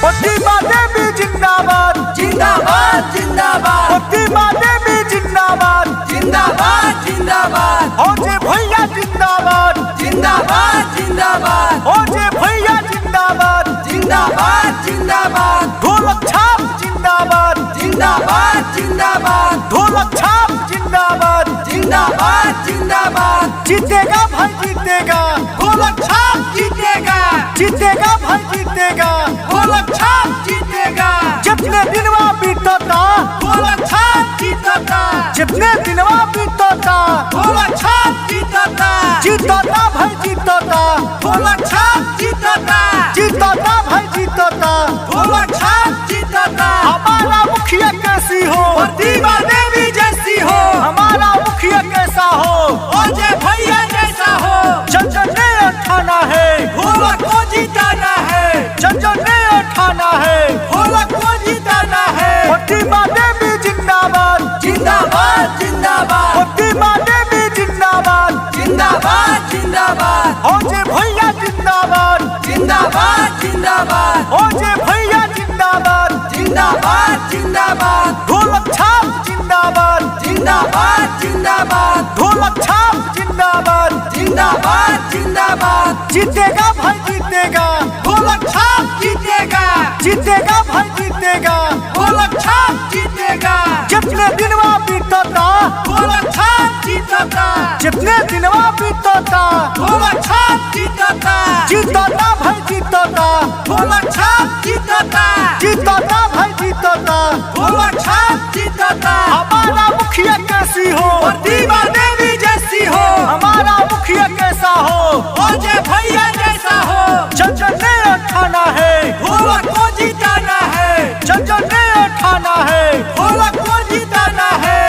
प्रतिमा देवी जिंदाबाद जिंदाबाद जिंदाबाद प्रतिमा देवी जिंदाबाद जिंदाबाद जिंदाबाद ओजे भैया जिंदाबाद जिंदाबाद जिंदाबाद ओजे भैया जिंदाबाद जिंदाबाद जिंदाबाद ढोलक छाप जिंदाबाद जिंदाबाद जिंदाबाद ढोलक छाप जिंदाबाद जिंदाबाद जिंदाबाद जीतेगा भाई जीतेगा ढोलक छाप जीतेगा जीतेगा भाई जीतेगा ढोलक छाप जीतेगा जितने दिनवा बीतता ढोलक छाप जीतता जितने दिनवा बीतता ढोलक छाप जीतता जीतता भाई जीतता ढोलक छाप जीतता जीतता भाई जीतता ढोलक छाप जीतता हमारा मुखिया कैसी हो प्रतिमा देवी जैसी हो हमारा मुखिया कैसा हो ओजे भैया जैसा हो जन ने उठाना है ढोलक को जिताना है जन ने उठाना है ढोलक को जिताना है प्रतिमा देवी जिंदाबाद जिंदाबाद जिंदाबाद प्रतिमा देवी जिंदाबाद जिंदाबाद जिंदाबाद ओजे भैया जिंदाबाद जिंदाबाद जिंदाबाद ओजे भैया जिंदाबाद जिंदाबाद जिंदाबाद ढोलक छाप जिंदाबाद जिंदाबाद जिंदाबाद ढोलक छाप जिंदाबाद जिंदाबाद जिंदाबाद जीतेगा भाई जीतेगा ढोलक छाप जीतेगा जीतेगा भाई जीतेगा ढोलक छाप जीतेगा जितने दिनवा बीतता ढोलक छाप जीतता जितने दिनवा बीतता ढोलक छाप जीतता जीतता भाई जीतता ढोलक छाप जीतता जीतता भाई जीतता ढोलक छाप जीतता हमारा मुखिया कैसी हो प्रतिमा देवी जैसी हो हमारा मुखिया कैसा हो ओजे भैया जैसा हो जन ने उठाना है ढोलक को जिताना है जन ने उठाना है ढोलक को जिताना है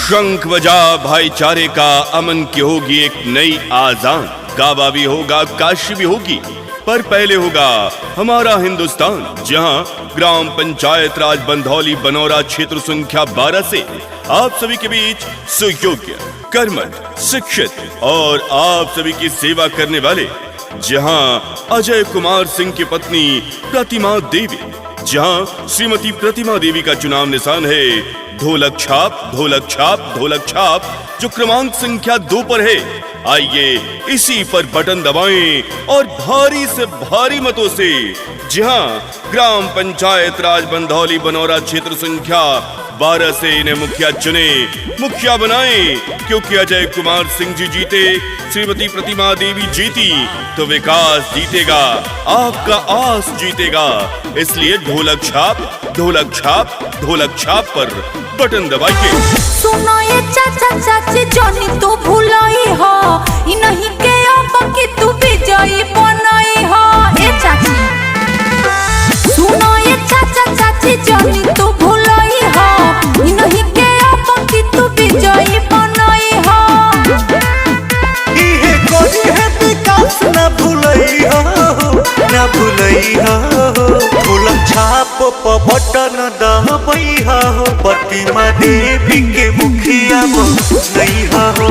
शंख बजा भाईचारे का, अमन की होगी एक नई आजान। काबा भी होगा, काशी भी होगी, पर पहले होगा हमारा हिंदुस्तान, जहां ग्राम पंचायत राज बंधौली बनौरा क्षेत्र संख्या 12 से आप सभी के बीच सुयोग्य, कर्मठ, शिक्षित और आप सभी की सेवा करने वाले, जहां अजय कुमार सिंह की पत्नी प्रतिमा देवी, जहां श्रीमती प्रतिमा देवी का चुनाव निशान है ढोलक छाप ढोलक छाप ढोलक छाप, जो क्रमांक संख्या 2 पर है। आइए इसी पर बटन दबाएं और भारी से भारी मतों से जहां ग्राम पंचायत राज बंधौली बनौरा क्षेत्र संख्या 12 से इन्हें मुखिया चुने, मुखिया बनाएं, क्योंकि अजय कुमार सिंह जी जीते, श्रीमती प्रतिमा देवी जीती तो विकास जीतेगा, आपका आस जीतेगा। इसलिए ढोलक छाप पर बटन दबाइए। सुनो ये चाचा चाची जानी तू भूलाई हो, इ नहीं के अब की तू विजयी बनाई हो। ए चाची सुनो ये चाचा चाची जानी तू भूलाई हो, इ नहीं के अब की तू विजयी बनाई हो। इहे कोई है विकास ना भूलई हो, ना भूलई हो। ढोलक छाप पर बटन दबाई हो, प्रतिमा देवी के मुखिया नहीं हो,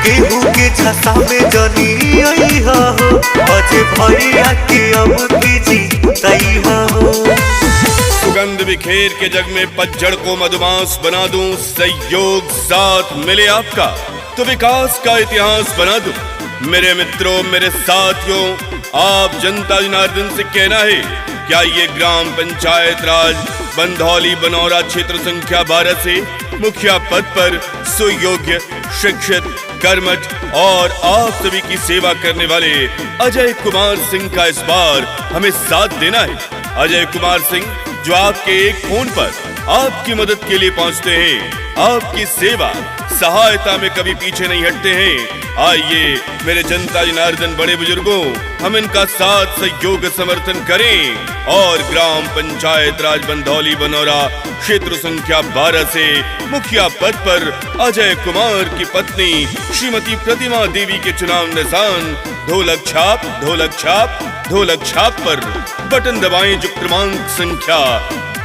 केहू के छसा में जनी आई हो, अजय भैया के अब की जीतई हो। सुगंध बिखेर के जग में पतझड़ को मधुमास बना दूं, सहयोग साथ मिले आपका तो विकास का इतिहास बना दूं। मेरे मित्रों, मेरे साथियों, आप जनता जनार्दन से कहना है, क्या ये ग्राम पंचायत राज बंधौली बनौरा क्षेत्र संख्या 12 से मुखिया पद पर सुयोग्य, शिक्षित, कर्मठ और आप सभी की सेवा करने वाले अजय कुमार सिंह का इस बार हमें साथ देना है। अजय कुमार सिंह जो आपके एक फोन पर आपकी मदद के लिए पहुंचते हैं, आपकी सेवा सहायता में कभी पीछे नहीं हटते हैं। आइए मेरे जनता जनार्दन बड़े बुजुर्गों, हम इनका साथ सहयोग समर्थन करें और ग्राम पंचायत राज बंधौली बनौरा क्षेत्र संख्या 12 से मुखिया पद पर अजय कुमार की पत्नी श्रीमती प्रतिमा देवी के चुनाव निशान ढोलक छाप पर बटन दबाएं, जो क्रमांक संख्या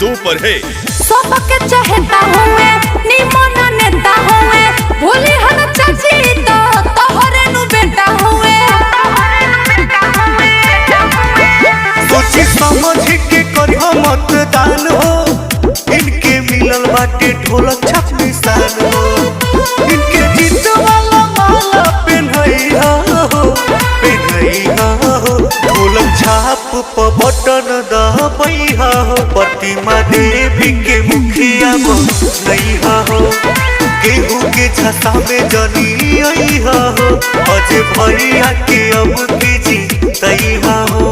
2 पर है। सबके चाहता हुए निमन नेता हुए, भूली हन चाची तो तोहरे नु बेटा हुए। दान हो, इनके मिलल बाटे ढोलक छाप निशान हो। इनके जीत वाला माला पेन्हैया हो, पेन्हैया हो। ढोलक छाप पर बटन दबैया हो, प्रतिमा देवी के मुखिया बनैया हो। केहू के झसा में जनी अइहा हो, अजय भैया के अब की जीतैया हो।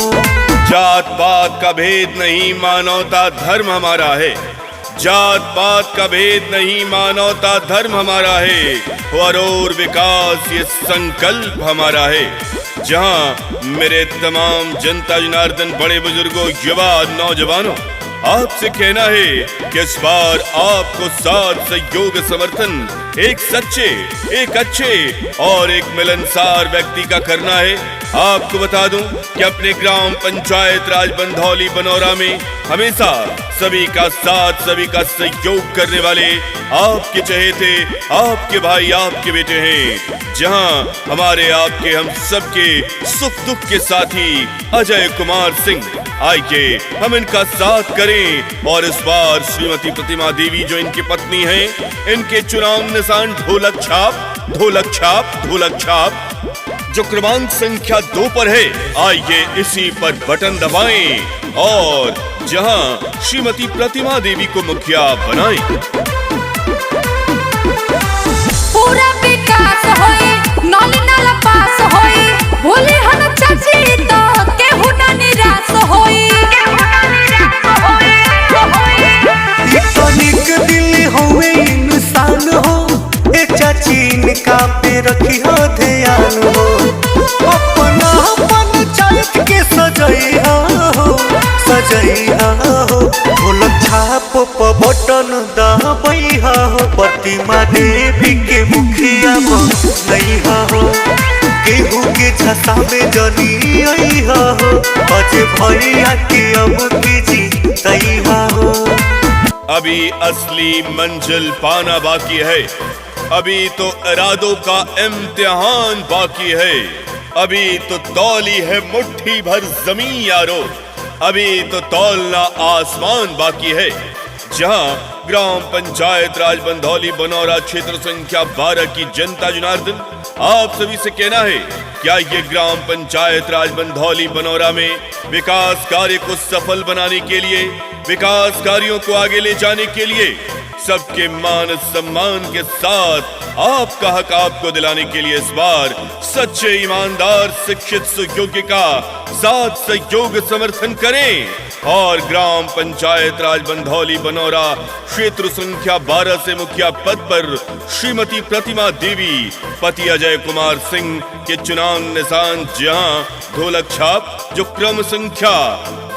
जात पात का भेद नहीं, मानवता धर्म हमारा है। जात पात का भेद नहीं, मानवता धर्म हमारा है। और विकास ये संकल्प हमारा है। जहां मेरे तमाम जनता जनार्दन, बड़े बुजुर्गों, युवा नौजवानों, आपसे कहना है कि इस बार आपको साथ सहयोग समर्थन एक सच्चे, एक अच्छे और एक मिलनसार व्यक्ति का करना है। आपको बता दूं कि अपने ग्राम पंचायत राज बंधौली बनौरा में हमेशा सभी का साथ, सभी का सहयोग करने वाले आपके चहेते, आपके भाई, आपके बेटे हैं। जहां हमारे, आपके, हम सबके सुख दुख के साथी अजय कुमार सिंह, आइए हम इनका साथ करें। और इस बार श्रीमती प्रतिमा देवी जो इनकी पत्नी हैं, इनके चुनाव निशान ढोलक छाप, ढोलक छाप, ढोलक छाप जो क्रमांक संख्या 2 पर है। आइए इसी पर बटन दबाएं और जहां श्रीमती प्रतिमा देवी को मुखिया बनाएं। पूरा विकास होए, नाली नाला पास होए, भूले हम चाची तो केहू ना निराश होए। तनिक दिल होवे इंसान हो, ए चाची इनका पे रखी हो ध्यान हो। अपना पंचायत के सजैया हो, सजैया हो। ढोलक छाप पर बटन दबैया हो, प्रतिमा देवी के मुखिया बनैया हो। केहू के झसा में जनी अइहा हो, अजय भैया के अब की जीतैया हो। अभी असली मंजिल पाना बाकी है। अभी तो इरादों का इम्तिहान बाकी है। अभी तो तौली है मुट्ठी भर जमीन यारो, अभी तो तौलना आसमान बाकी है। जहां ग्राम पंचायत राज बंधौली बनौरा क्षेत्र संख्या 12 की जनता जनार्दन, आप सभी से कहना है, क्या ये ग्राम पंचायत राज बंधौली बनौरा में विकास कार्य को सफल बनाने के लिए, विकास कार्यों को आगे ले जाने के लिए, सबके मान सम्मान के साथ आपका हक आपको दिलाने के लिए इस बार सच्चे, ईमानदार, शिक्षित, सुयोग्य का साथ सहयोग समर्थन करें। और ग्राम पंचायत राज बंधौली बनौरा क्षेत्र संख्या 12 से मुखिया पद पर श्रीमती प्रतिमा देवी, पति अजय कुमार सिंह के चुनाव निशान जहां ढोलक छाप जो क्रम संख्या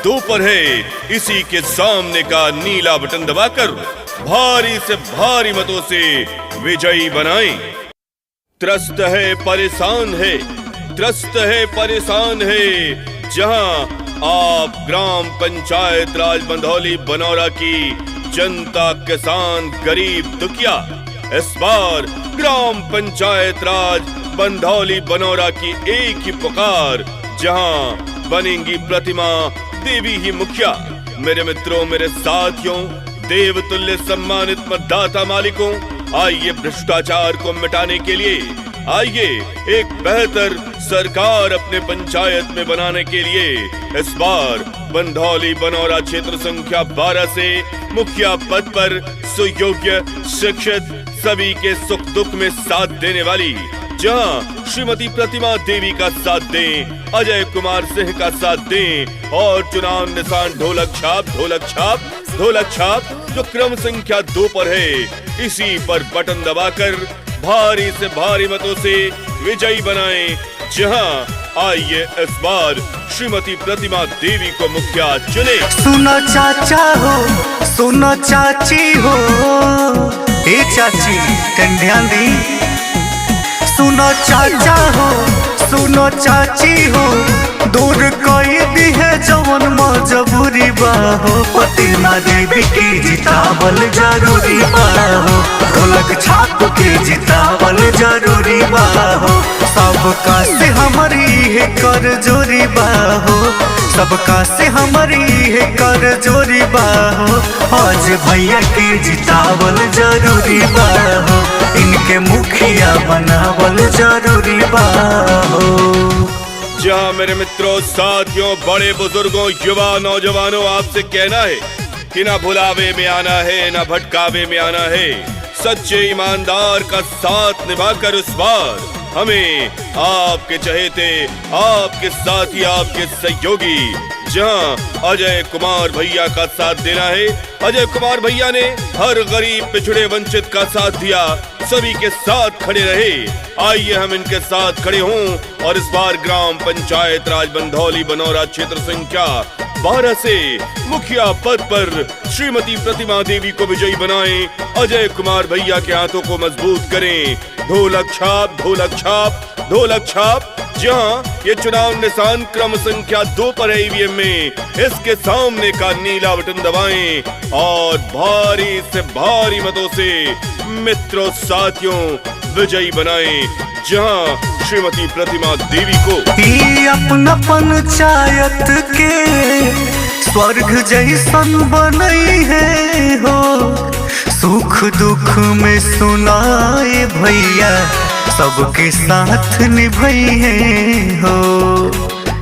2 पर है, इसी के सामने का नीला बटन दबाकर भारी से भारी मतों से विजयी बनाएं। त्रस्त है, परेशान है, त्रस्त है, परेशान है। जहां आप ग्राम पंचायत राज बंधौली बनौरा की जनता, किसान, गरीब, दुखिया, इस बार ग्राम पंचायत राज बंधौली बनौरा की एक ही पुकार, जहां बनेंगी प्रतिमा देवी ही मुखिया। मेरे मित्रों, मेरे साथियों, देवतुल्य सम्मानित मतदाता मालिकों, आइए भ्रष्टाचार को मिटाने के लिए, आइए एक बेहतर सरकार अपने पंचायत में बनाने के लिए इस बार बंधौली बनौरा क्षेत्र संख्या 12 से मुखिया पद पर सुयोग्य, शिक्षित, सभी के सुख दुख में साथ देने वाली, जहां श्रीमती प्रतिमा देवी का साथ दें, अजय कुमार सिंह का साथ दें और चुनाव निशान ढोलक छाप, ढोलक छाप, ढोलक छाप जो क्रम संख्या 2 पर है, इसी पर बटन दबाकर भारी से भारी मतों से विजयी बनाएं। जहां आइए इस बार श्रीमती प्रतिमा देवी को मुखिया चुने। सुनो चाचा हो, सुनो चाची हो, ए चाची कन ध्यान दी। सुनो चाचा हो, सुनो चाची हो, दूर कोई दी है जवन मजबूरी बाहो, प्रतिमा देवी की जितावल जरूरी बाहो, ढोलक छाप के जितावल जरूरी बाहो। सबका से हमारी है कर जोरी बाहो, सबका से हमारी है कर जोरी बाहो, आज भैया के जितावल जरूरी बाहो, इनके मुखिया बनावल जरूरी बाहो। जहाँ मेरे मित्रों, साथियों, बड़े बुजुर्गों, युवा नौजवानों, आपसे कहना है कि ना भुलावे में आना है, ना भटकावे में आना है। सच्चे ईमानदार का साथ निभाकर उस बार हमें आपके चहेते, आपके साथी, आपके सहयोगी जहां अजय कुमार भैया का साथ देना है। अजय कुमार भैया ने हर गरीब, पिछड़े, वंचित का साथ दिया, सभी के साथ खड़े रहे। आइए हम इनके साथ खड़े हों और इस बार ग्राम पंचायत राज बंधौली बनौरा क्षेत्र संख्या 12 से मुखिया पद पर श्रीमती प्रतिमा देवी को विजयी बनाएं। अजय कुमार भैया के हाथों को मजबूत करें। ढोलक छाप, ढोलक छाप, ढोलक छाप। जहां ये चुनाव निशान क्रम संख्या 2 पर है ईवीएम में, इसके सामने का नीला बटन दबाएं और भारी से भारी मतों से मित्रों, साथियों, विजयी बनाएं जहां श्रीमती प्रतिमा देवी को अपना पंचायत के स्वर्ग जैसन बनई है हो, सुख दुख में सुनाए भैया, सबके साथ निभाई है हो।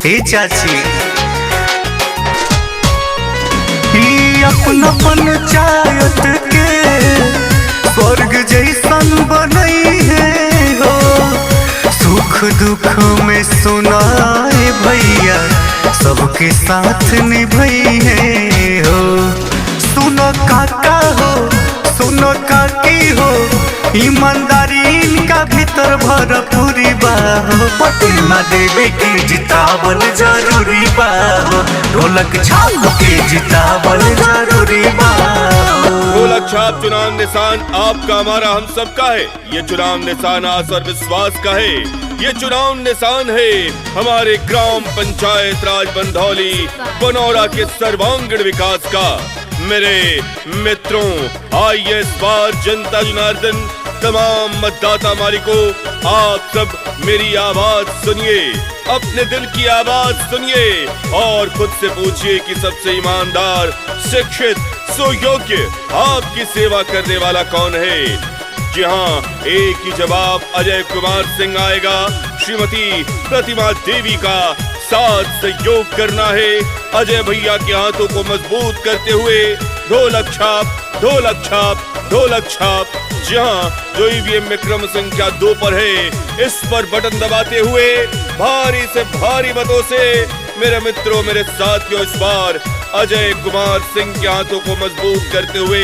हे चाची, अपना पंचायत के स्वर्ग जैसन बनई है हो, सुख दुख में सुनाए भैया, सबके साथ निभाई है हो। सुनो काका हो, सुनो काकी हो, ईमानदारी इनका भीतर भरपूरी बाहो, प्रतिमा देवी के जितावल जरूरी बाहो, ढोलक छाप के जितावल जरूरी बाहो। ढोलक छाप चुनाव निशान आपका, हमारा, हम सबका है। ये चुनाव निशान आस और विश्वास का है। ये चुनाव निशान है हमारे ग्राम पंचायत राज बंधौली बनौरा के सर्वांगीण विकास का। मेरे मित्रों, आइए इस बार जनता जनार्दन, तमाम मतदाता मालिकों, आप सब मेरी आवाज सुनिए, अपने दिल की आवाज सुनिए और खुद से पूछिए कि सबसे ईमानदार, शिक्षित, सुयोग्य, आपकी सेवा करने वाला कौन है। जी हाँ, एक ही जवाब अजय कुमार सिंह आएगा। श्रीमती प्रतिमा देवी का साथ सहयोग करना है। अजय भैया के हाथों को मजबूत करते हुए ढोलक छाप, ढोलक छाप, ढोलक छाप। जहां जो ईवीएम में क्रम संख्या 2 पर है, इस पर बटन दबाते हुए भारी से भारी मतों से मेरे मित्रों, मेरे साथियों, इस बार अजय कुमार सिंह के हाथों को मजबूत करते हुए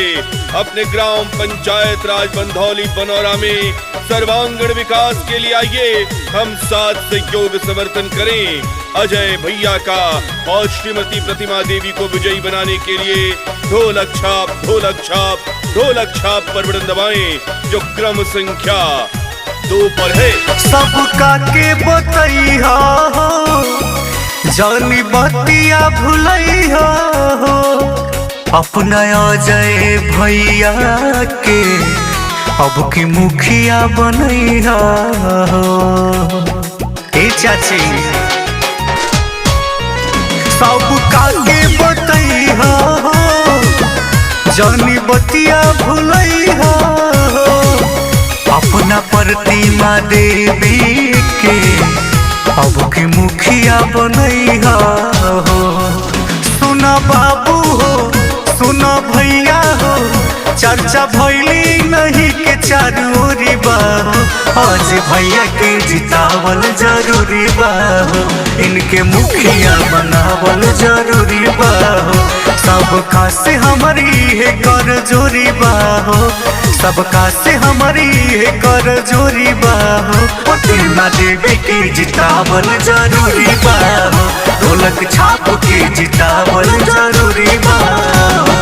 अपने ग्राम पंचायत राज बंधौली बनौरा में सर्वांगीण विकास के लिए आइए हम साथ सहयोग समर्थन करें अजय भैया का और श्रीमती प्रतिमा देवी को विजयी बनाने के लिए ढोलक छाप, ढोलक छाप, ढोलक छाप पर बटन दबाएं जो क्रम संख्या 2 पर है। सबका के बतैया हो, जानी बतिया भुलैया हो, अपना अजय भैया के अब की मुखिया बनैया हो। ए चाची, सबका के बतैया हो, जानी बतिया भुलैया हो, अपना प्रतिमा देवी के अब के मुखिया बनैया हो। सुना बाबू हो, सुना भैया हो, चर्चा भैली नहीं के चारूरी बाहो, आज भैया के जितावल जरूरी बाहो, इनके मुखिया बनावल जरूरी बाहो, सबका से हमारी है कर जोरी बाहो, सबका से हमारी है कर जोरी बाहो, प्रतिमा देवी के जितावल जरूरी बाहो, ढोलक छाप के जितावल जरूरी बाहो।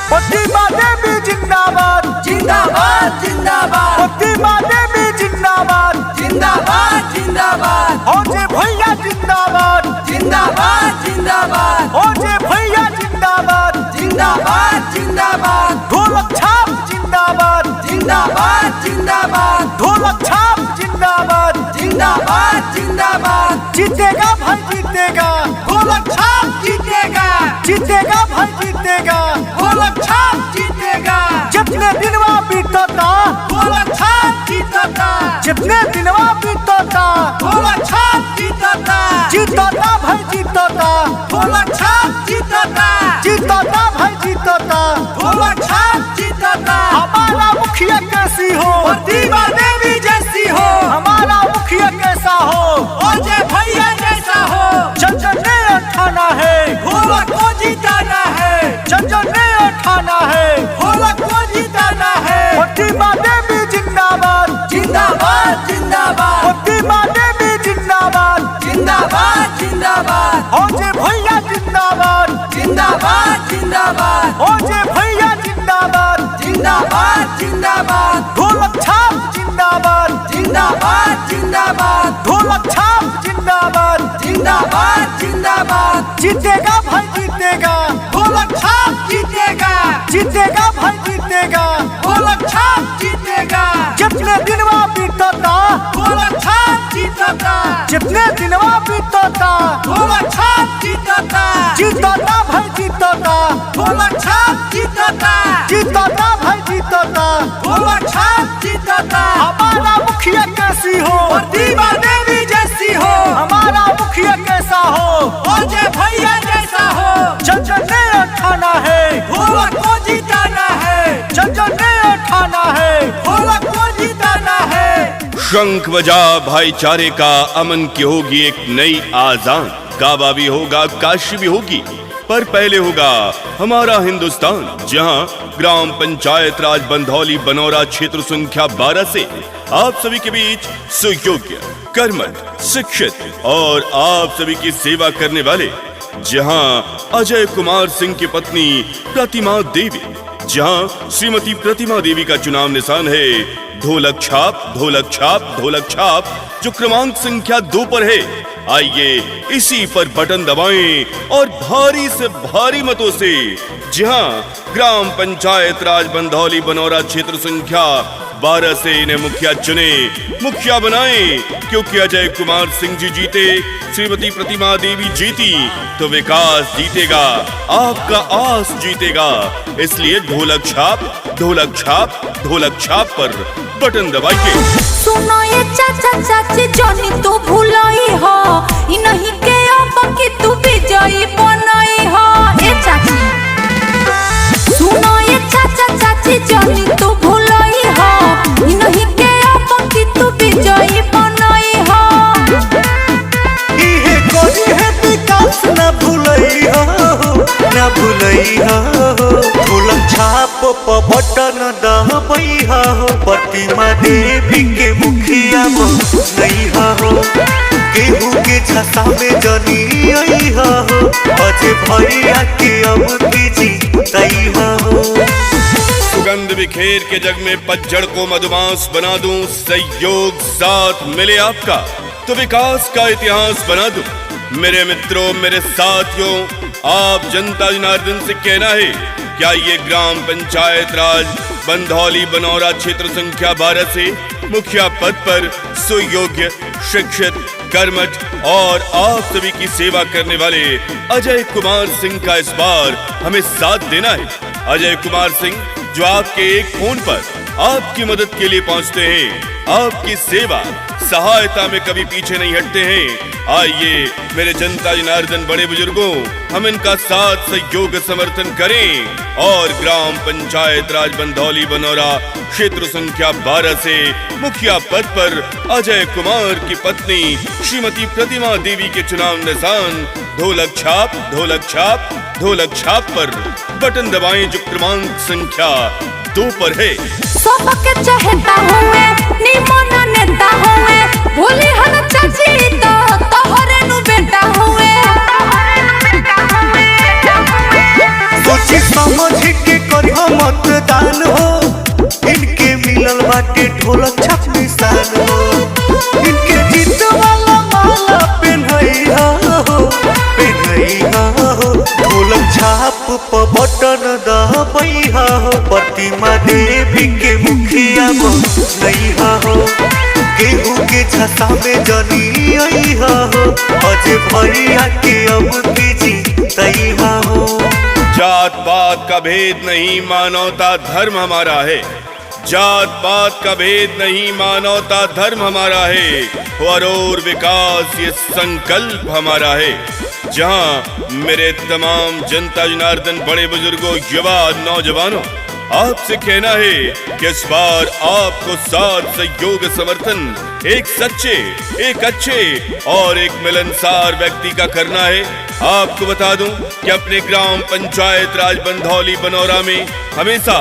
प्रतिमा देवी जिंदाबाद, जिंदाबाद, जिंदाबाद। प्रतिमा देवी जिंदाबाद, जिंदाबाद, जिंदाबाद। अजय भैया जिंदाबाद, जिंदाबाद, जिंदाबाद। अजय भैया जिंदाबाद, जिंदाबाद, जिंदाबाद। ढोलक छाप जिंदाबाद, जिंदाबाद, जिंदाबाद। ढोलक छाप जिंदाबाद। जिंदाबाद जिंदाबाद जिंदाबाद जीतेगा भाई जीतेगा ढोलक छाप जीतेगा जीतेगा भाई जीतेगा ढोलक छाप जीतेगा जितने दिनवा बीतता ढोलक छाप जीतता जितने दिनवा बीतता ढोलक छाप जीतता जीतता भाई जीतता ढोलक छाप जीतता जीतता भाई जीतता ढोलक छाप जीतता हमारा मुखिया कैसी हो प्रतिभा देवी जैसी हो हमारा मुखिया कैसा हो अजय भैया जैसा हो जन ने उठाना है ढोलक को जिताना है जन ने उठाना है ढोलक को जिताना है प्रतिभा देवी जिंदाबाद जिंदाबाद जिंदाबाद प्रतिभा देवी जिंदाबाद जिंदाबाद जिंदाबाद अजय भैया जिंदाबाद जिंदाबाद जिंदाबाद अजय भैया जिंदाबाद जिंदाबाद जिंदाबाद ढोलक छाप जिंदाबाद जिंदाबाद जिंदाबाद ढोलक छाप जिंदाबाद जिंदाबाद जिंदाबाद जीतेगा भाई जीतेगा ढोलक छाप जीतेगा जीतेगा भाई जीतेगा ढोलक छाप जीतेगा जितने दिनवा बीतता ढोलक छाप जीतता जितने दिनवा बीतता ढोलक छाप जीतता जीतता भाई जीतता ढोलक छाप जीतता जीतता भाई जीतता ढोलक छाप जीतता हमारा मुखिया कैसी हो प्रतिभा देवी जैसी हो हमारा मुखिया कैसा हो अजय भैया जैसा हो जन ने उठाना है ढोलक को जिताना है जन ने उठाना है ढोलक को जिताना है शंख बजा भाईचारे का अमन की होगी एक नई आजान। काबा भी होगा काशी भी होगी, पर पहले होगा हमारा हिंदुस्तान, जहां ग्राम पंचायत राज बंधौली बनौरा क्षेत्र संख्या 12 से आप सभी के बीच सुयोग्य, कर्मठ, शिक्षित और आप सभी की सेवा करने वाले, जहां अजय कुमार सिंह की पत्नी प्रतिमा देवी, जहां श्रीमती प्रतिमा देवी का चुनाव निशान है ढोलक छाप ढोलक छाप ढोलक छाप, जो क्रमांक संख्या 2 पर है। आइए इसी पर बटन दबाएं और भारी से भारी मतों से जहां ग्राम पंचायत राज बंधौली बनौरा क्षेत्र संख्या 12 से इन्हें मुखिया चुने, मुखिया बनाएं, क्योंकि अजय कुमार सिंह जी जीते, श्रीमती प्रतिमा देवी जीती तो विकास जीतेगा, आपका आस जीतेगा। इसलिए ढोलक छाप ढोलक छाप ढोलक छाप पर बटन दबाइए। सुनो ये चाचा चाची जोनी तू भूलाई हो, इ नहीं के अब कि तू विजयी बनाई हो। ए चाची सुनो ये चाचा चाची जोनी तू भूलाई हो, इ नहीं के अब कि तू विजयी बनाई हो। इहे कोई है विकास ना भूलई हो, ना भूलई हो। ढोलक छाप प बटन दबाई हो, प्रतिमा देवी के मुखिया नहीं हो, केहू के झसा में जनी आई हो, अजय भैया के अब की जीतई हो। सुगंध बिखेर के जग में पतझड़ को मधुमास बना दूं, सहयोग साथ मिले आपका तो विकास का इतिहास बना दूं। मेरे मित्रों, मेरे साथियों, आप जनता जनार्दन से कहना है, क्या ये ग्राम पंचायत राज बंधौली बनौरा क्षेत्र संख्या 12 से मुखिया पद पर सुयोग्य, शिक्षित, कर्मठ और आप सभी की सेवा करने वाले अजय कुमार सिंह का इस बार हमें साथ देना है। अजय कुमार सिंह जो आपके एक फोन पर आपकी मदद के लिए पहुंचते हैं, आपकी सेवा सहायता में कभी पीछे नहीं हटते हैं। आइए मेरे जनता जनार्दन बड़े बुजुर्गों, हम इनका साथ सहयोग समर्थन करें और ग्राम पंचायत राज बंधौली बनौरा क्षेत्र संख्या 12 से मुखिया पद पर अजय कुमार की पत्नी श्रीमती प्रतिमा देवी के चुनाव निशान ढोलक छाप ढोलक छाप ढोलक छाप पर बटन दबाएं, जो क्रमांक संख्या 2 पर है। सबके चाहता हुए निमन नेता हुए, भूली हन चाची तो तोहरे नु बेटा हुए। सोची समझ के करियो मतदान हो, इनके मिलल बाटे ढोलक छाप निशान हो, इनके जीत वाला माला पहनई हो, पहनई हो। ढोलक छाप प बटन दबाई हो, प्रतिमा देवी के मुखिया नहीं हो, केहू के छसा में जनी आई हो अजय भैया के अब की जीतई हो। जात पात का भेद नहीं, मानवता धर्म हमारा है। जात पात का भेद नहीं, मानवता धर्म हमारा है। और विकास ये संकल्प हमारा है। जहां मेरे तमाम जनता जनार्दन, बड़े बुजुर्गों, युवा नौजवानों, आपसे कहना है कि इस बार आपको साथ सहयोग समर्थन एक सच्चे, एक अच्छे और एक मिलनसार व्यक्ति का करना है। आपको बता दूं कि अपने ग्राम पंचायत राज बंधौली बनौरा में हमेशा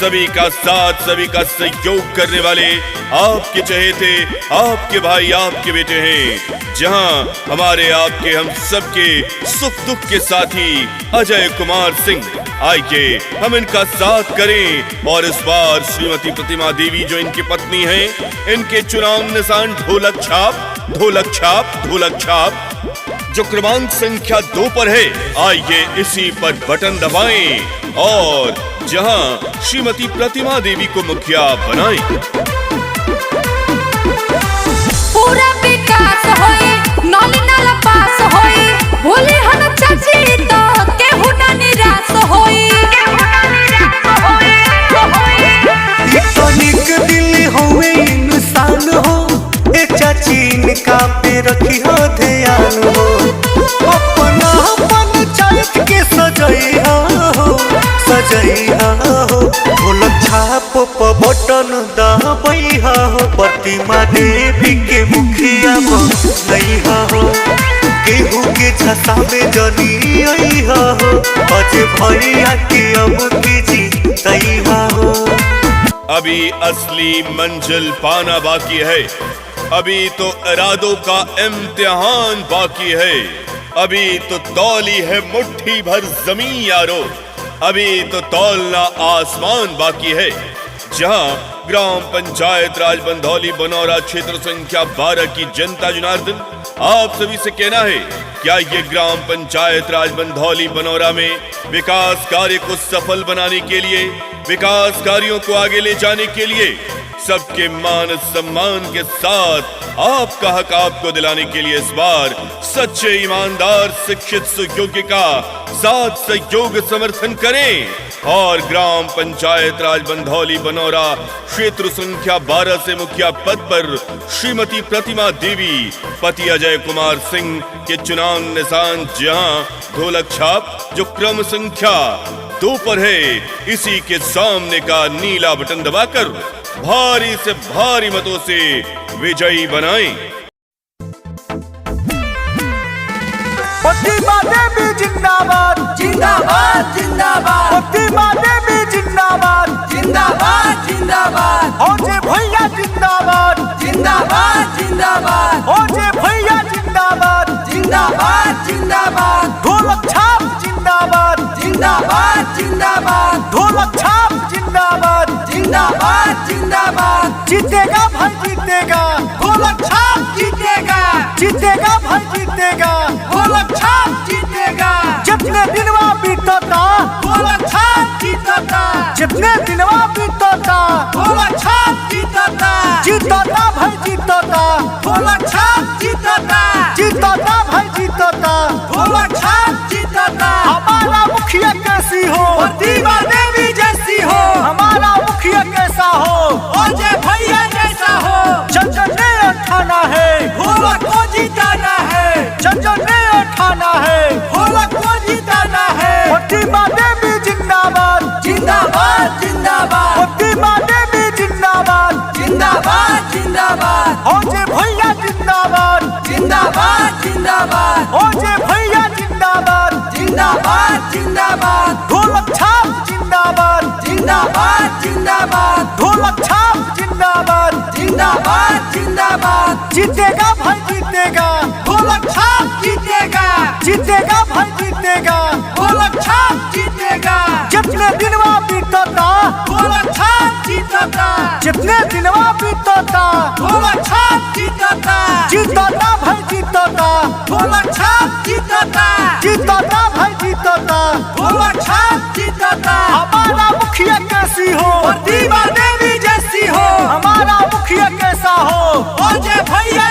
सभी का साथ, सभी का सहयोग करने वाले आपके चहेते, आपके भाई, आपके बेटे हैं। जहां हमारे, आपके, हम सबके सुख दुख के साथी अजय कुमार सिंह, आइए हम इनका साथ करें। और इस बार श्रीमती प्रतिमा देवी जो इनकी पत्नी हैं, इनके चुनाव निशान ढोलक छाप, ढोलक छाप, ढोलक छाप जो क्रमांक संख्या 2 पर है। आइए इसी पर बटन दबाएं और जहां श्रीमती प्रतिमा देवी को मुखिया बनाएं। पूरा विकास होए, नाली नाला पास होए, भोले हन चाची तो केहू ना निराश होए। तनिक दिल होवे इंसान हो, ए चाची इनका पे रखी हो ध्यान हो। अपना पंचायत के सजैया हो, सजैया हो। ढोलक छाप पर बटन दबैया हो, प्रतिमा देवी के मुखिया बनैया हो। केहू के छसा में जनी अइहा हो, अजय भैया के अब की जीतैया हो। अभी असली मंजिल पाना बाकी है। अभी तो इरादों का इम्तिहान बाकी है। अभी तो तौली है मुट्ठी भर जमीन यारो। अभी तो तौलना आसमान बाकी है। जहां ग्राम पंचायत राज बंधौली बनौरा क्षेत्र संख्या 12 की जनता जनार्दन, आप सभी से कहना है, क्या ये ग्राम पंचायत राज बंधौली बनौरा में विकास कार्य को सफल बनाने के लिए, विकास कार्यों को आगे ले जाने के लिए, सबके मान सम्मान के साथ आपका हक आपको दिलाने के लिए इस बार सच्चे, ईमानदार, शिक्षित, सुयोग्य का साथ सहयोग समर्थन करें। और ग्राम पंचायत राज बंधौली बनौरा क्षेत्र संख्या 12 से मुखिया पद पर श्रीमती प्रतिमा देवी, पति अजय कुमार सिंह के चुनाव निशान जहां ढोलक छाप जो क्रम संख्या 2 पर है, इसी के सामने का नीला बटन दबाकर भारी से भारी मतों से विजयी बनाएं। प्रतिमा देवी जिंदाबाद, जिंदाबाद, जिंदाबाद। प्रतिमा देवी जिंदाबाद, जिंदाबाद, जिंदाबाद। अजय भैया जिंदाबाद, जिंदाबाद, जिंदाबाद। अजय भैया जिंदाबाद, जिंदाबाद, जिंदाबाद। ढोलक छाप जिंदाबाद, जिंदाबाद, जिंदाबाद। ढोलक छाप जिंदाबाद, जिंदाबाद, जिंदाबाद। जीतेगा भाई जीतेगा, ढोलक छाप जीतेगा, जीतेगा भाई जीतेगा, ढोलक छाप जीतेगा। जितने दिनवा बीतता ढोलक छाप जीतता, जितने दिनवा बीतता ढोलक छाप जीतता, जीतता भाई जीतता, ढोलक छाप जीतता, जीतता भाई जीतता, ढोलक छाप जीतता। हमारा मुखिया कैसी हो, प्रतिमा देवी जैसी हो। हमारा मुखिया कैसा हो, अजय भैया जैसा हो। जन ने उठाना है, ढोलक को जिताना है। जन ने उठाना है, ढोलक को जिताना है। प्रतिमा देवी जिंदाबाद, जिंदाबाद, जिंदाबाद। प्रतिमा देवी जिंदाबाद, जिंदाबाद, जिंदाबाद। अजय भैया जिंदाबाद, जिंदाबाद, जिंदाबाद। अजय भैया जिंदाबाद, जिंदाबाद, जिंदाबाद। ढोलक छाप जिंदाबाद, जिंदाबाद, जिंदाबाद। ढोलक छाप जिंदाबाद, जिंदाबाद, जिंदाबाद। जीतेगा भाई जीतेगा, ढोलक छाप जीतेगा, जीतेगा भाई जीतेगा, ढोलक छाप जीतेगा। जितने दिनवा बीतता ढोलक छाप जीतता, जितने दिनवा बीतता ढोलक छाप जीतता, जीतता भाई जीतता, ढोलक छाप जीतता, जीतता भाई जीतता, ढोलक छाप जीतता। हमारा मुखिया कैसी हो, प्रतिमा देवी जैसी हो। हमारा मुखिया कैसा हो, अजय भैया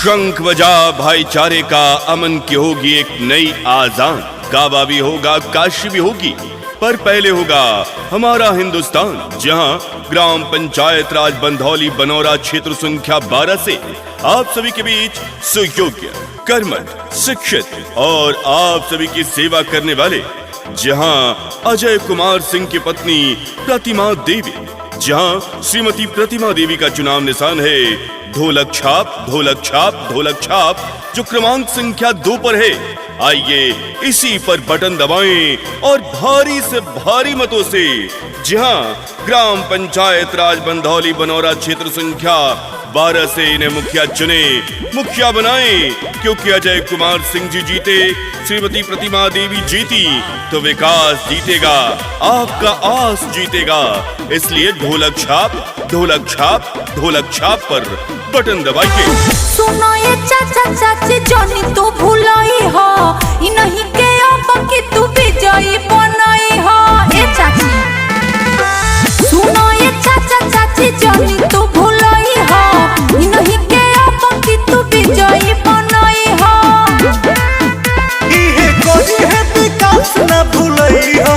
शंख बजा भाईचारे का अमन की होगी एक नई आजान। काबा भी होगा, काशी भी होगी, पर पहले होगा हमारा हिंदुस्तान, जहां ग्राम पंचायत राज बंधौली बनौरा क्षेत्र संख्या 12 से आप सभी के बीच सुयोग्य, कर्मठ, शिक्षित और आप सभी की सेवा करने वाले, जहां अजय कुमार सिंह की पत्नी प्रतिमा देवी, जहां श्रीमती प्रतिमा देवी का चुनाव निशान है ढोलक छाप, ढोलक छाप, ढोलक छाप, जो क्रमांक संख्या 2 पर है। आइए इसी पर बटन दबाएं और भारी से भारी मतों से जहां ग्राम पंचायत राज बंधौली बनौरा क्षेत्र संख्या 12 से इन्हें मुखिया चुने, मुखिया बनाएं, क्योंकि अजय कुमार सिंह जी जीते, श्रीमती प्रतिमा देवी जीती तो विकास जीतेगा, आपका आस जीतेगा। इसलिए ढोलक छाप, ढोलक छाप, ढोलक छाप पर बटन दबाइए। सुनो ये चाचा चाची जोनी तू भूलाई हो, इ नहीं के अब कि तू विजयी बनाई हो। ए चाची सुनो ये चाचा चाची जोनी तू भूलाई हो, इ नहीं के अब कि तू विजयी बनाई हो। इहे कोई है विकास ना भूलई हो,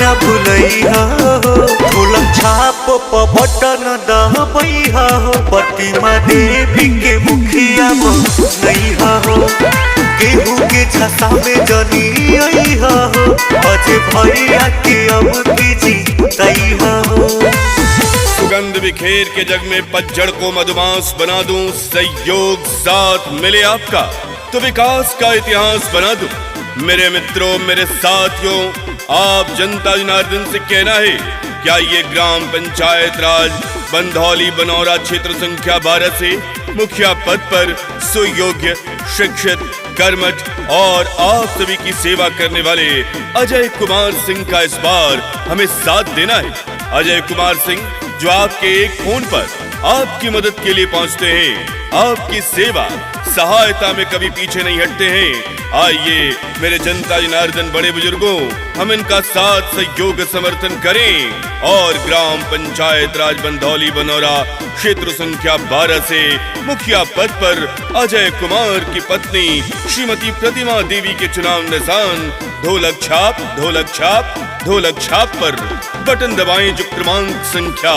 ना भूलई हो। ढोलक छाप प बटन दबाई हो, प्रतिमा देवी के मुखिया नहीं हो। केहू के झसा में जनी आई हो, अजय भैया के अब की जीतई हो। सुगंध बिखेर के जग में पतझड़ को मधुमास बना दूं, सहयोग साथ मिले आपका तो विकास का इतिहास बना दूं। मेरे मित्रों, मेरे साथियों, आप जनता जनार्दन से कहना है, क्या ये ग्राम पंचायत राज बंधौली बनौरा क्षेत्र संख्या 12 से मुखिया पद पर सुयोग्य, शिक्षित, कर्मठ और आप सभी की सेवा करने वाले अजय कुमार सिंह का इस बार हमें साथ देना है। अजय कुमार सिंह जो आपके एक फोन पर आपकी मदद के लिए पहुंचते हैं, आपकी सेवा सहायता में कभी पीछे नहीं हटते हैं। आइए मेरे जनता जनार्दन बड़े बुजुर्गों, हम इनका साथ, सहयोग, समर्थन करें और ग्राम पंचायत राज बंधौली बनौरा क्षेत्र संख्या 12 से मुखिया पद पर अजय कुमार की पत्नी श्रीमती प्रतिमा देवी के चुनाव निशान ढोलक छाप, ढोलक छाप, ढोलक छाप पर बटन दबाएं, जो क्रमांक संख्या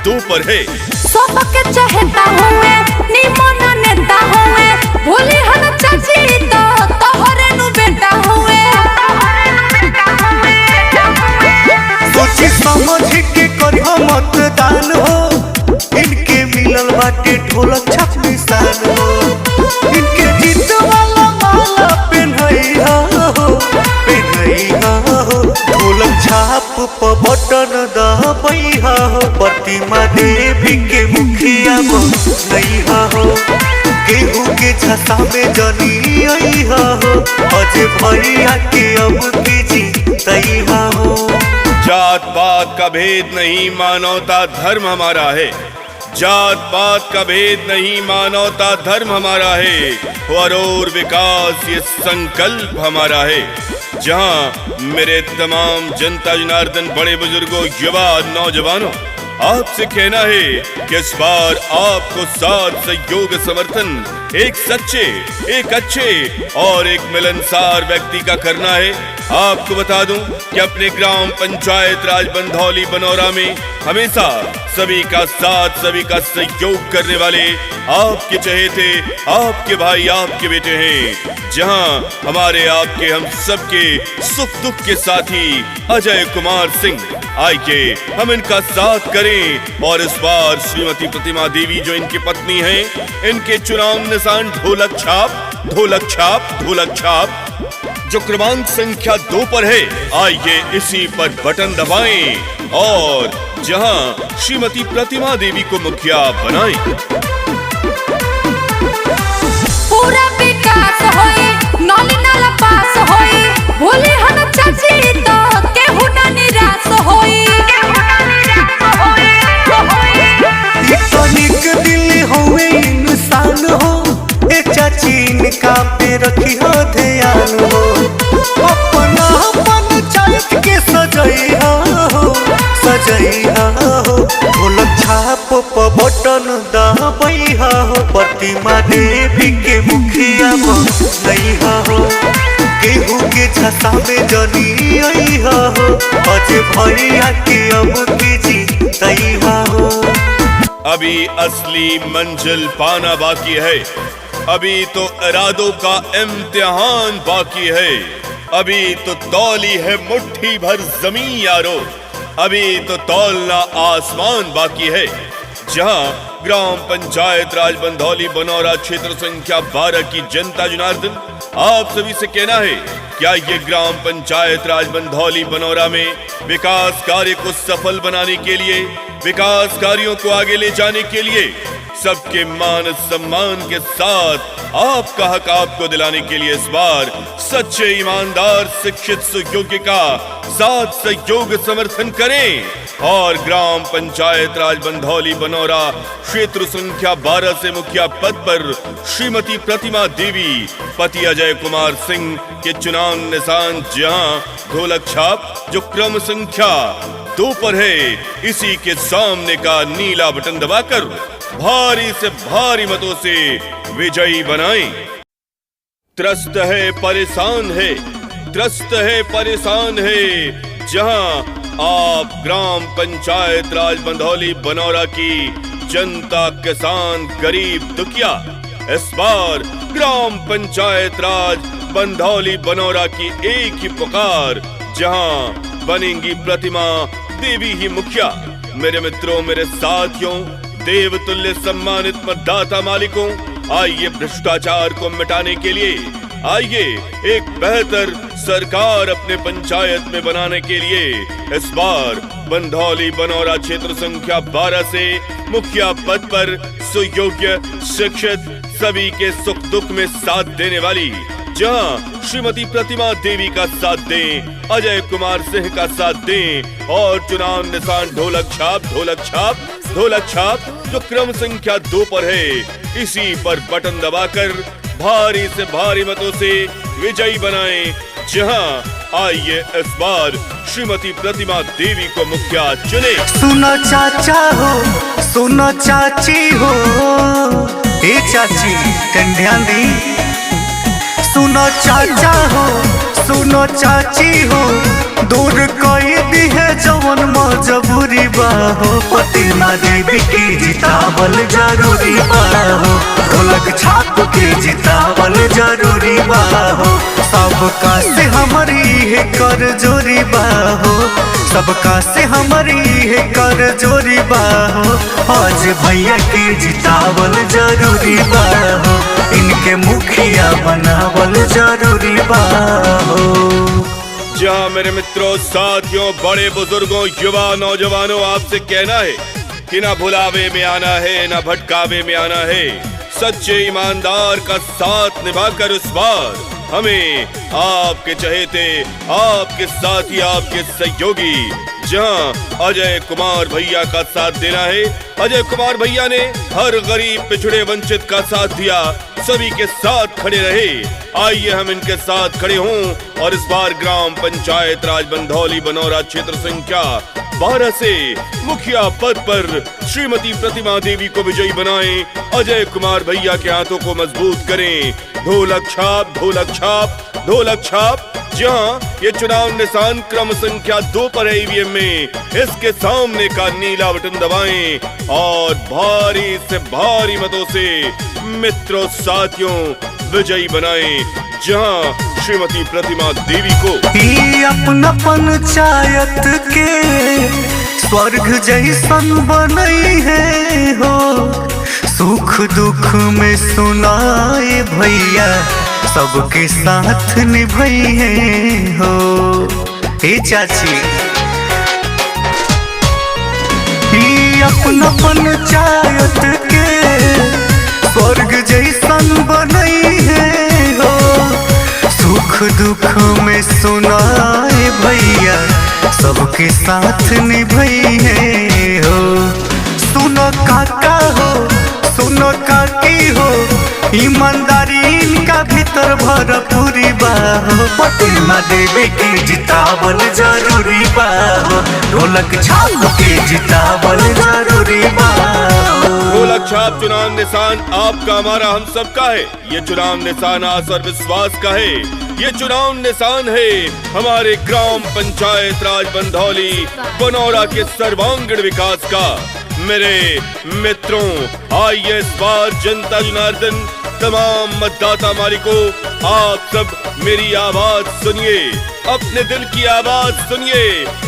2 पर है। सबके चाहता हुए निमन नेता हुए, भूली हन चाची तो तोहरे नु बेटा हुए। सोची समझ के करियो मतदान हो, इनके मिलल बाटे ढोलक छाप निशान हो। इनके जीत वाला माला पहनई हो, पहनई हो। ढोलक छाप प बटन दबाई हो, प्रतिमा देवी के मुखिया नहीं हो। केहू के झसा में जनी आई हो, अजय भैया के अब की जीतई हो। जात पात का भेद नहीं, मानवता धर्म हमारा है। जात पात का भेद नहीं, मानवता धर्म हमारा है और विकास ये संकल्प हमारा है। जहां मेरे तमाम जनता जनार्दन बड़े बुजुर्गों, युवा नौजवानों, आपसे कहना है कि इस बार आपको साथ, सहयोग, समर्थन एक सच्चे, एक अच्छे और एक मिलनसार व्यक्ति का करना है। आपको बता दूं कि अपने ग्राम पंचायत राज बंधौली बनौरा में हमेशा सभी का साथ, सभी का सहयोग करने वाले आपके चहेते, आपके भाई, आपके बेटे हैं। जहां हमारे, आपके, हम सबके सुख दुख के साथी अजय कुमार सिंह, आइए हम इनका साथ करें और इस बार श्रीमती प्रतिमा देवी जो इनकी पत्नी हैं, इनके चुनाव निशान ढोलक छाप, ढोलक छाप, ढोलक छाप, जो क्रमांक संख्या 2 पर है। आइए इसी पर बटन दबाएं और जहां श्रीमती प्रतिमा देवी को मुखिया बनाएं। पूरा विकास होई, नाली नाला पास होई, भूली हन चाची तो केहू ना निराश होई। तनिक दिल होवे इंसान हो, ए चाची इनका पे रखी हो ध्यान हो। अपना पंचायत के सजई हो, सजई हो। ढोलक छाप प बटन दबाई हो, प्रतिमा दे झसावे जनी हो अजय भैया के अब की जीतैया हो। अभी असली मंजिल पाना बाकी है, अभी तो इरादों का इम्तिहान बाकी है, अभी तो तौली है मुट्ठी भर जमीन यारो, अभी तो तौलना आसमान बाकी है। जहां ग्राम पंचायत राज बंधौली बनौरा क्षेत्र संख्या 12 की जनता जनार्दन आप सभी से कहना है, क्या ये ग्राम पंचायत राज बंधौली बनौरा में विकास कार्य को सफल बनाने के लिए, विकास कार्यों को आगे ले जाने के लिए, सबके मान सम्मान के साथ आपका हक आपको दिलाने के लिए इस बार सच्चे ईमानदार शिक्षित सुयोग्य का साथ सहयोग समर्थन करें और ग्राम पंचायत राज बंधौली बनौरा क्षेत्र संख्या 12 से मुखिया पद पर श्रीमती प्रतिमा देवी पति अजय कुमार सिंह के चुनाव निशान जहां ढोलक छाप जो क्रम संख्या 2 पर है, इसी के सामने का नीला बटन दबाकर भारी से भारी मतों से विजयी बनाएं। त्रस्त है परेशान है, त्रस्त है परेशान है, जहां आप ग्राम पंचायत राज बंधौली बनौरा की जनता किसान गरीब दुखिया इस बार ग्राम पंचायत राज बंधौली बनौरा की एक ही पुकार, जहां बनेंगी प्रतिमा देवी ही मुखिया। मेरे मित्रों, मेरे साथियों, देवतुल्य सम्मानित मतदाता मालिकों, आइए भ्रष्टाचार को मिटाने के लिए, आइए एक बेहतर सरकार अपने पंचायत में बनाने के लिए इस बार बंधौली बनौरा क्षेत्र संख्या 12 से मुखिया पद पर सुयोग्य शिक्षित सभी के सुख दुख में साथ देने वाली, जहां श्रीमती प्रतिमा देवी का साथ दें, अजय कुमार सिंह का साथ दें और चुनाव निशान ढोलक छाप ढोलक छाप ढोलक छाप जो क्रम संख्या 2 पर है, इसी पर बटन दबाकर भारी से भारी मतों से विजयी बनाएं। जहां आइए इस बार श्रीमती प्रतिमा देवी को मुखिया चुने। सुनो चाचा हो, सुनो चाची हो, ए चाची कन ध्यान दी। सुनो चाचा हो, सुनो चाची हो, दूर कोई भी है जवन मजबूरी बाहो, प्रतिमा देवी की जितावल जरूरी बाहो, ढोलक छाप के जितावल जरूरी बाहो, सबका से हमारी है कर जोरी बाहो, सबका से हमारी है कर जोरी बाहो, आज भैया के जितावल जरूरी बाहो, इनके मुखिया बनावल जरूरी बाहो। जहां मेरे मित्रों, साथियों, बड़े बुजुर्गों, युवा नौजवानों, आपसे कहना है कि ना भुलावे में आना है, ना भटकावे में आना है, सच्चे ईमानदार का साथ निभाकर इस बार हमें आपके चहेते, आपके साथी, आपके सहयोगी जहां अजय कुमार भैया का साथ देना है। अजय कुमार भैया ने हर गरीब पिछड़े वंचित का साथ दिया, सभी के साथ खड़े रहे। आइए हम इनके साथ खड़े हों और इस बार ग्राम पंचायत राज बंधौली बनौरा क्षेत्र संख्या 12 से मुखिया पद पर श्रीमती प्रतिमा देवी को विजयी बनाएं। अजय कुमार भैया के हाथों को मजबूत करें। ढोलक छाप ढोलक छाप ढोलक छाप। जहां ये चुनाव निशान क्रम संख्या 2 पर है ईवीएम में, इसके सामने का नीला बटन दबाएं और भारी से भारी मतों से मित्रों साथियों विजयी बनाएं। जहां श्रीमती प्रतिमा देवी को अपना पंचायत के स्वर्ग जैसन बनई है हो, सुख दुख में सुनाए भैया सबके साथ निभाई है हो। हे चाची अपना पंचायत के स्वर्ग जैसन बनई है हो, सुख दुख में सुनाए भैया सबके साथ निभाई है हो। सुनो काका हो, सुनो काकी हो, ईमानदारी इनका भीतर भरपूरी बाहो, प्रतिमा देवी के जितावल जरूरी बाहो, ढोलक छाप के जितावल जरूरी बाहो। ढोलक छाप चुनाव निशान आपका, हमारा, हम सबका है। ये चुनाव निशान आस और विश्वास का है। ये चुनाव निशान है हमारे ग्राम पंचायत राज बंधौली बनौरा के सर्वांगीण विकास का। मेरे मित्रों, आइए इस बार जनता जनार्दन तमाम मतदाता मालिकों, आप सब मेरी आवाज सुनिए, अपने दिल की आवाज सुनिए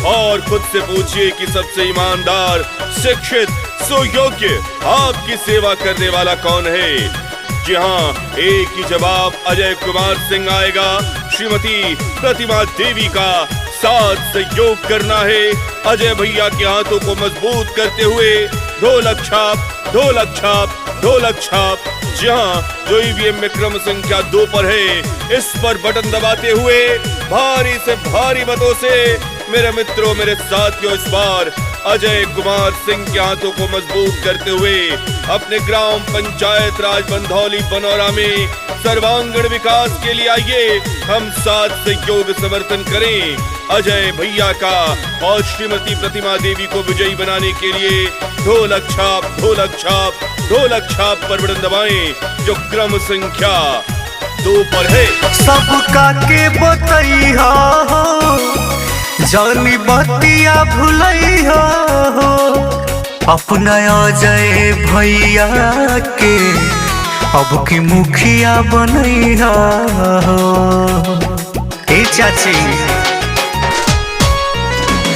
और खुद से पूछिए कि सबसे ईमानदार, शिक्षित, सुयोग्य आपकी सेवा करने वाला कौन है। जी हाँ, एक ही जवाब अजय कुमार सिंह आएगा। श्रीमती प्रतिमा देवी का साथ सहयोग करना है। अजय भैया के हाथों को मजबूत करते हुए ढोलक छाप, ढोलक छाप, ढोलक छाप। जी हाँ, जो ईवीएम में क्रम संख्या 2 पर है, इस पर बटन दबाते हुए भारी से भारी मतों से मेरे मित्रों, मेरे साथियों, इस बार अजय कुमार सिंह के हाथों को मजबूत करते हुए अपने ग्राम पंचायत राज बंधौली बनौरा में सर्वांगीण विकास के लिए आइए हम साथ सहयोग समर्थन करें अजय भैया का और श्रीमती प्रतिमा देवी को विजयी बनाने के लिए ढोलक छाप, ढोलक छाप, ढोलक छाप पर बटन दबाएं जो क्रम संख्या 2 पर है। सबका के बतैया हो, जानी बतिया भुलैया हो, अपना अजय भैया के अब की मुखिया बनैया हो। ए चाची,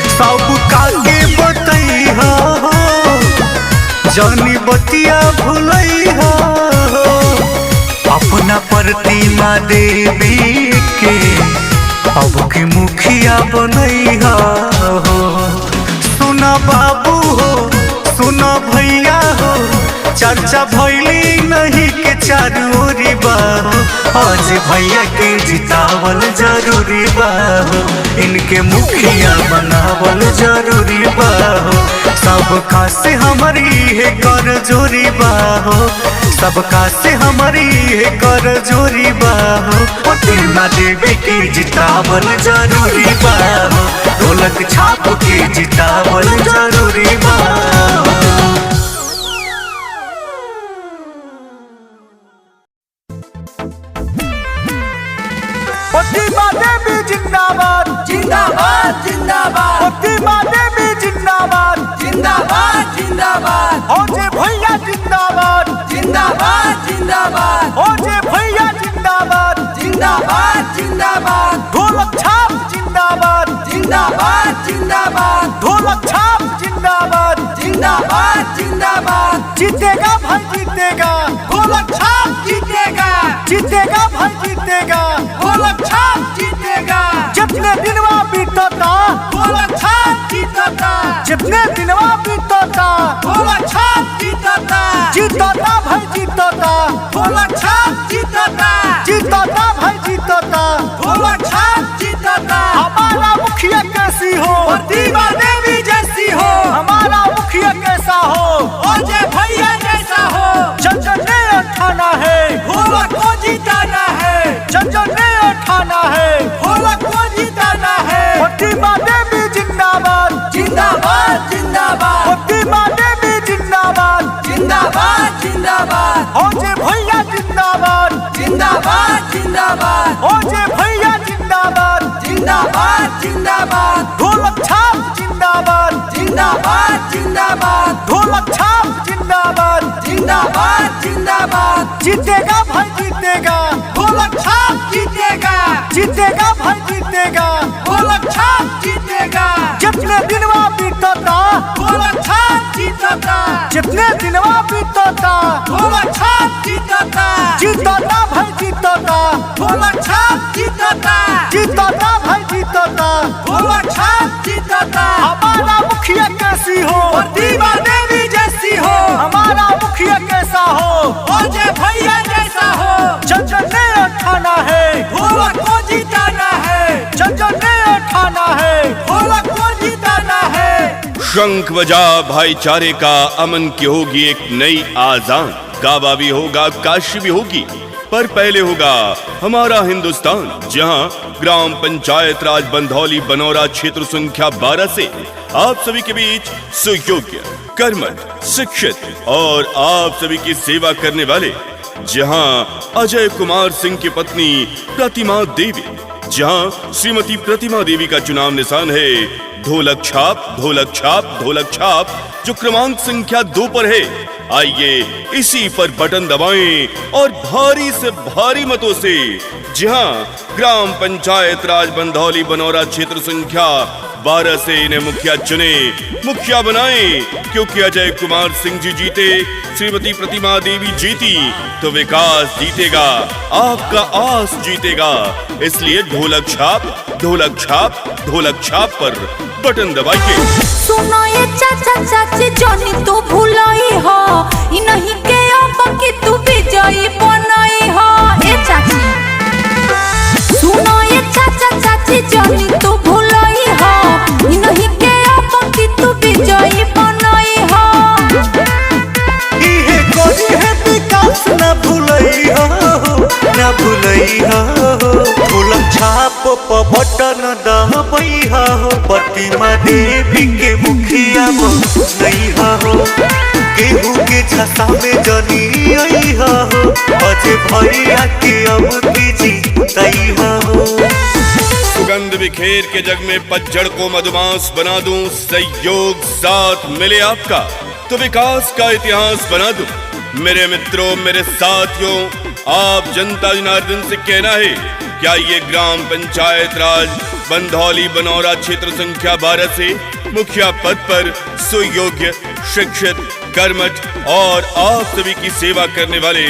सबका के बतैया हो, जानी बतिया भुलैया हो, अपना प्रतिमा देवी के अब के मुखिया बनैया हो। सुना बाबू हो, सुना भैया हो, चर्चा भैली नहीं के चारूरी बाहो, आज भैया के जितावल जरूरी बाहो, इनके मुखिया बनावल जरूरी बाहो। सबका से हमारी है कर जोरी बाहो, सबका से हमारी है कर जोरी बाहो, प्रतिमा देवी के जितावल जरूरी बाहो, ढोलक छाप के जितावल जरूरी बाहो। प्रतिमा देवी जिंदाबाद, जिंदाबाद, जिंदाबाद। प्रतिमा देवी जिंदाबाद, जिंदाबाद, जिंदाबाद। अजय भैया जिंदाबाद, जिंदाबाद, जिंदाबाद। अजय भैया जिंदाबाद, जिंदाबाद, जिंदाबाद। ढोलक छाप जिंदाबाद, जिंदाबाद, जिंदाबाद। ढोलक छाप जिंदाबाद, जिंदाबाद, जिंदाबाद। जीतेगा भाई जीतेगा, ढोलक छाप जीतेगा, जीतेगा भाई जीतेगा, ढोलक छाप जीतेगा। जितने दिनवा बीतता ढोलक छाप जीतता, जितने दिनवा बीतता ढोलक छाप जीतता, जीतता भाई जीतता, ढोलक छाप जीतता, जीतता भाई जीतता, ढोलक छाप जीतता। हमारा मुखिया कैसी हो, प्रतिमा देवी जैसी हो, हमारा मुखिया कैसा हो, अजय भैया जैसा हो। जन जन ने उठाना है, ढोलक को जिताना है, जन जन ने उठाना है, ढोलक को जिताना है। प्रतिमा देवी जिंदाबाद, जिंदाबाद, जिंदाबाद। प्रतिमा देवी जिंदाबाद, जिंदाबाद, जिंदाबाद। अजय भैया जिंदाबाद, जिंदाबाद, जिंदाबाद। अजय भैया जिंदाबाद, जिंदाबाद, जिंदाबाद। ढोलक छाप जिंदाबाद, जिंदाबाद, जिंदाबाद। ढोलक छाप जिंदाबाद, जिंदाबाद, जिंदाबाद। जीतेगा भाई जीतेगा, ढोलक छाप जीतेगा, जीतेगा भाई जीतेगा, ढोलक छाप जीतेगा। जितने दिनवा बीतता ढोलक छाप जीतता, जितने दिनवा बीतता ढोलक छाप जीतता, जीतता भाई जीतता, ढोलक छाप जीतता, जीतता भाई जीतता, ढोलक छाप जीतता। हमारा मुखिया कैसी हो, प्रतिमा देवी जैसी हो, हमारा मुखिया कैसा हो, अजय भैया जैसा हो। जन जन ने उठाना है, ढोलक को जिताना है, जन जन ने उठाना है, ढोलक को जिताना है। शंख बजा भाईचारे का, अमन की होगी एक नई आजान। काबा भी होगा, काशी भी होगी, पर पहले होगा हमारा हिंदुस्तान, जहां ग्राम पंचायत राज बंधौली बनौरा क्षेत्र संख्या 12 से आप सभी के बीच सुयोग्य, कर्मठ, शिक्षित और आप सभी की सेवा करने वाले जहां अजय कुमार सिंह की पत्नी प्रतिमा देवी, जहां श्रीमती प्रतिमा देवी का चुनाव निशान है ढोलक छाप, ढोलक छाप, ढोलक छाप, जो क्रमांक संख्या 2 पर है। आइए इसी पर बटन दबाएं और भारी से भारी मतों से जहां ग्राम पंचायत राज बंधौली बनौरा क्षेत्र संख्या 12 से इन्हें मुखिया चुने, मुखिया बनाएं, क्योंकि अजय कुमार सिंह जी जीते, श्रीमती प्रतिमा देवी जीती तो विकास जीतेगा, आपका आस जीतेगा। इसलिए ढोलक छाप, ढोलक छाप, ढोलक छाप पर बटन दबाइए। सुनो ये चाचा चाची जानी तू भुलाई हो, इ नहीं के अब कि तू विजयी बनई हो। ए चाची सुनो ये चाचा चाची जानी तू भुलाई हो, इ नहीं के अब कि तू विजयी बनई हो। इहे कोई है विकास ना भूलई हो, ना भूलई हो। ढोलक छाप पर बटन दबाई हो, प्रतिमा देवी के मुखिया बनई हो। केहू के झसा में जनी आई हो, अजय भैया के अब की जीतई हो। सुगंध बिखेर के जग में पतझड़ को मधुमास बना दूं, सहयोग साथ मिले आपका तो विकास का इतिहास बना दूं। मेरे मित्रों, मेरे साथियों, आप जनता जनार्दन से कहना है, क्या ये ग्राम पंचायत राज बंधौली बनौरा क्षेत्र संख्या 12 से मुखिया पद पर सुयोग्य, शिक्षित, कर्मठ और आप सभी की सेवा करने वाले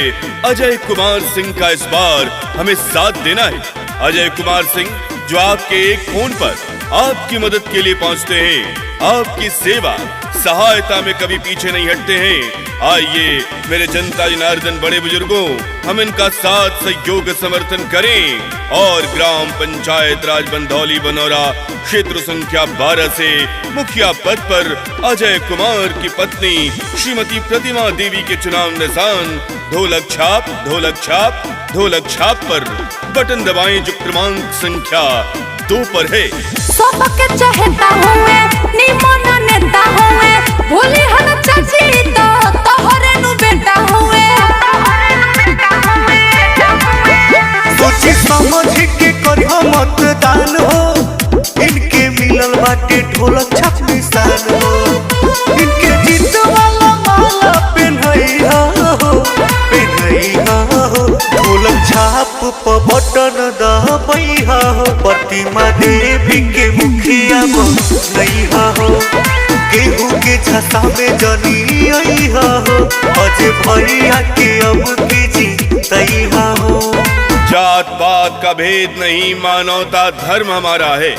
अजय कुमार सिंह का इस बार हमें साथ देना है। अजय कुमार सिंह जो आपके एक फोन पर आपकी मदद के लिए पहुंचते हैं, आपकी सेवा सहायता में कभी पीछे नहीं हटते हैं। आइए मेरे जनता जनार्दन बड़े बुजुर्गों, हम इनका साथ सहयोग समर्थन करें और ग्राम पंचायत राज बंधौली बनौरा क्षेत्र संख्या 12 से मुखिया पद पर अजय कुमार की पत्नी श्रीमती प्रतिमा देवी के चुनाव निशान ढोलक छाप, ढोलक छाप, ढोलक छाप पर बटन दबाएं, जो क्रमांक संख्या 2 पर है। सबके चाहता हुए निमन नेता हुए, भूली हन चाची तो तोहरे नु बेटा हुए। सोची समझ के करियो मतदान हो, इनके मिलल बाटे ढोलक छाप निशान हो। इनके जीत वाला माला पहनई हो, पहनई हो। ढोलक छाप पर बटन दबाई हो, प्रतिमा देवी के मुखिया बनई हो। केहू के झसा में जनी आई हो, अजय भैया के अब की जीतई हो। जात पात का भेद नहीं, मानवता धर्म हमारा है।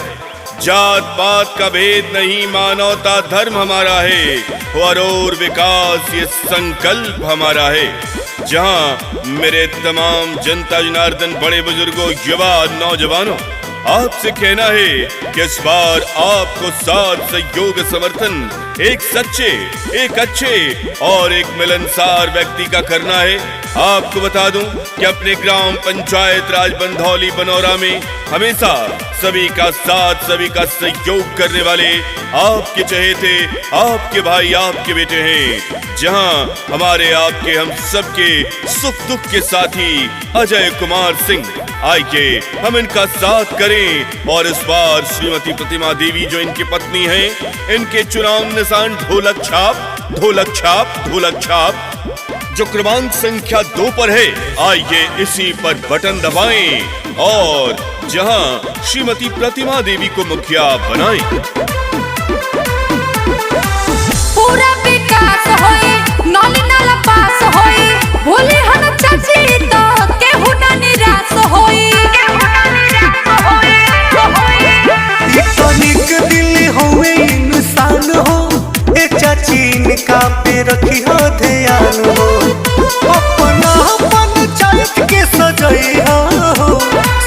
जात पात का भेद नहीं, मानवता धर्म हमारा है। और विकास ये संकल्प हमारा है। जहां मेरे तमाम जनता जनार्दन बड़े बुजुर्गों, युवा नौजवानों, आपसे कहना है कि इस बार आपको साथ सहयोग समर्थन एक सच्चे, एक अच्छे और एक मिलनसार व्यक्ति का करना है। आपको बता दूं कि अपने ग्राम पंचायत राज बंधौली बनौरा में हमेशा सभी का साथ, सभी का सहयोग करने वाले आपके चहेते, आपके भाई, आपके बेटे हैं। जहां हमारे, आपके, हम सबके सुख दुख के साथी अजय कुमार सिंह, आइए हम इनका साथ करें और इस बार श्रीमती प्रतिमा देवी जो इनकी पत्नी हैं, इनके चुनाव निशान ढोलक छाप, ढोलक छाप, ढोलक छाप, जो क्रमांक संख्या 2 पर है। आइए इसी पर बटन दबाएं और जहां श्रीमती प्रतिमा देवी को मुखिया बनाएं। पूरा विकास होई, नाली नाला पास होई, भूली हन चाची तो केहू ना निराश होई। तनिक दिल होवे इंसान हो, ए चाची इनका पे रखी हो ध्यान हो। अपना पंचायत के सजई हो,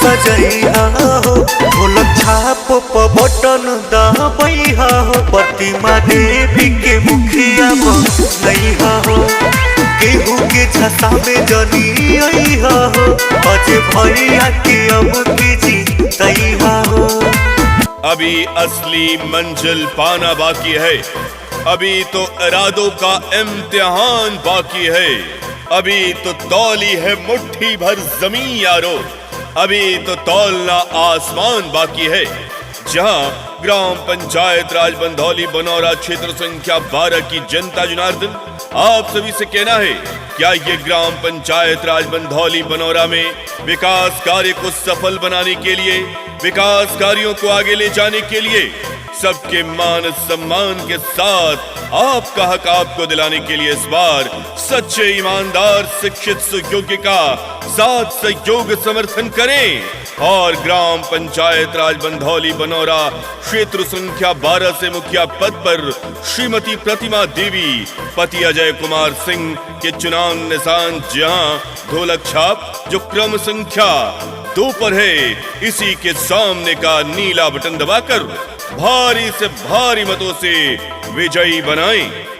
सजई हो। ढोलक छाप पर बटन दबाई हो, प्रतिमा देवी के मुखिया बनई हो। केहू के झसा में जनी आई हो, अजय भैया के अब की जीतई हो। अभी असली मंजिल पाना बाकी है, अभी तो इरादों का इम्तिहान बाकी है। अभी तो तौली है मुट्ठी भर जमीन यारो, अभी तो तौलना आसमान बाकी है। जहां ग्राम पंचायत राज बंधौली बनौरा क्षेत्र संख्या 12 की जनता जनार्दन आप सभी से कहना है, क्या ये ग्राम पंचायत राज बंधौली बनौरा में विकास कार्य को सफल बनाने के लिए, विकास कार्यों को आगे ले जाने के लिए सबके मान सम्मान के साथ आपका हक आपको दिलाने के लिए इस बार सच्चे ईमानदार शिक्षित सुयोग्य का साथ सहयोग समर्थन करें और ग्राम पंचायत राज बंधौली बनौरा क्षेत्र संख्या 12 से मुखिया पद पर श्रीमती प्रतिमा देवी पति अजय कुमार सिंह के चुनाव निशान जहां ढोलक छाप जो क्रम संख्या 2 पर है, इसी के सामने का नीला बटन दबाकर भारी से भारी मतों से विजयी बनाएं।